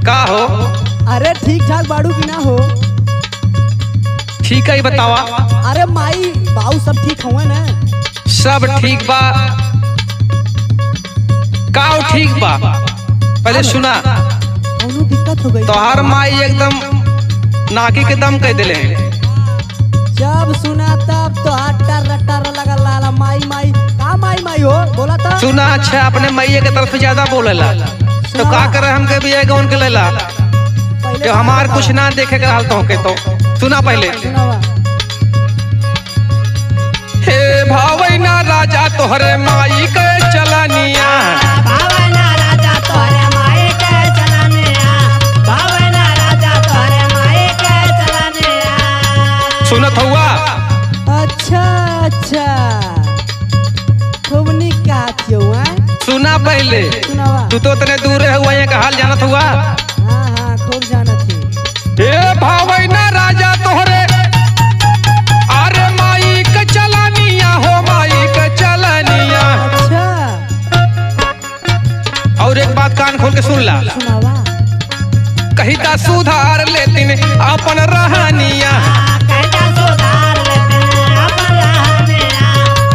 का हो? अरे ठीक ठाक बाड़ू की ना हो? ठीक है बतावा। अरे माई बाऊ सब ठीक हुए ना? सब ठीक बा। का ठीक बा? पहले सुना, कौनो दिक्कत हो गई? तोहार माई एकदम नाकी के दम कह दिले। जब सुना तब तो हट्टर रट्टर लगा लाला माई माई। का माई माई हो बोला था? सुना अच्छा, अपने मैया के तरफ ज्यादा बोलेला तो का करे, हमके भी आएगा उनके लेला तो हमार कुछ ना देखे के हालत होके। तो सुना पहले, हे भावैना राजा तोहरे माई के चलनिया, भावना राजा तोरे माई के चलनिया, भावना राजा तोरे माई के चलनिया। सुनत हुआ? अच्छा अच्छा, खूब निका क्यों है? सुना पहले, सुनावा। तू तो इतने दूर हुआ ये का हाल जानत हुआ? हाँ हाँ खूब जाना थी। हे भावैना राजा तोहरे अरे माई के चलनिया हो, माई के चलनिया। अच्छा और एक बात कान खोल के सुन ला, सुनावा। कहीं ता सुधार लेतिन अपन रहनिया, कहता सुधार लेते अपन रहनिया,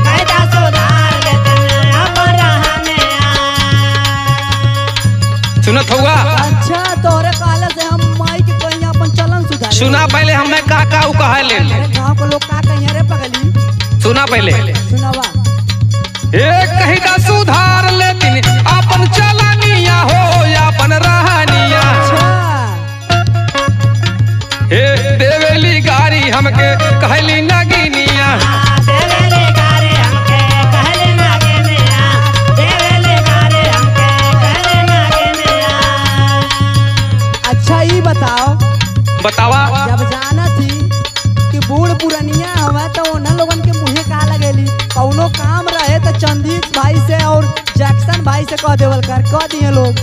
कहता सुधार लेते अपन रहनिया। सुनत हुआ? अच्छा तोरे काले से हम माई के कहीं अपन चलन सुधार। सुना पहले, हमें का उ कहा ले। अरे गांव के लोग का कहीं रे पगली? सुना पहले, सुनावा। एक कहीं ता सुधार लेतिन अपन चलनिया हो, अपन रहनिया। अच्छा हे देवेली गारी हमके कहली नगिनिया, देवेले गारे हमके कहले नागिनिया, देवेले गारे हमके कहले नागिनिया। अच्छा ये बताओ, बतावा। जब जाना थी कि बूढ़ पुरनिया हवा तो उन लोगन के मुँहे का लगेली, कौनो काम रहे तो चंदीस भाई से और जैक्सन भाई से कह देवल कह दिए लोग।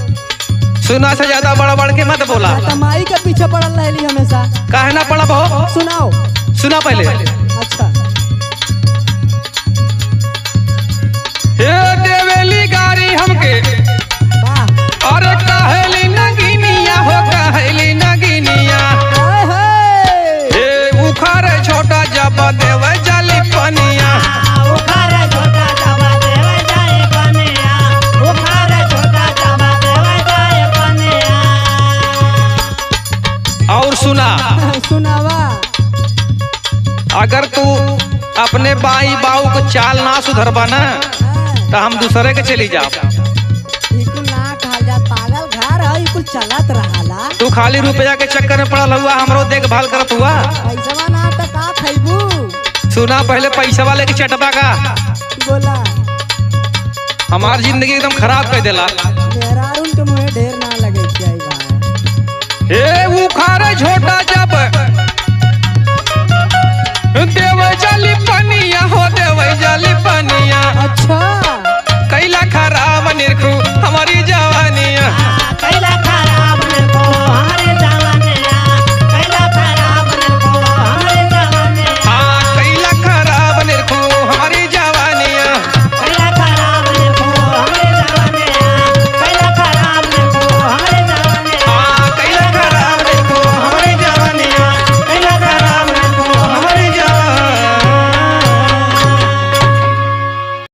सुना से ज्यादा बड़ बड़ के मत बोला, माई के पीछे पड़ल रहली हमेशा। काहे ना पड़ा बहु? सुनाओ। सुना पहले, अच्छा हे देवेली गारी हमके वाह। अरे कहली नगिनिया हो, कहली नगिनिया। हाय हाय। हे उखारे छोटा जब देवे जली पनिया, उखारे छोटा जावा देवे जाए पनिया, उखारे छोटा जावा देवे जाए पनिया। और सुना, सुनावा। अगर तू अपने बाई बाऊ को चाल ना सुधरबा ना तो हम दूसरे के चली जाब। इकुल ना कहल जा, पागल घर है, इकुल चलत रहाला। तू खाली रुपया के चक्कर में पड़ल हुआ, हमरो देखभाल करत हुआ। पैसा ना तो का खैबू? सुना पहले, पैसा वाले के चटबा का बोला। हमार जिंदगी एकदम खराब कर देला।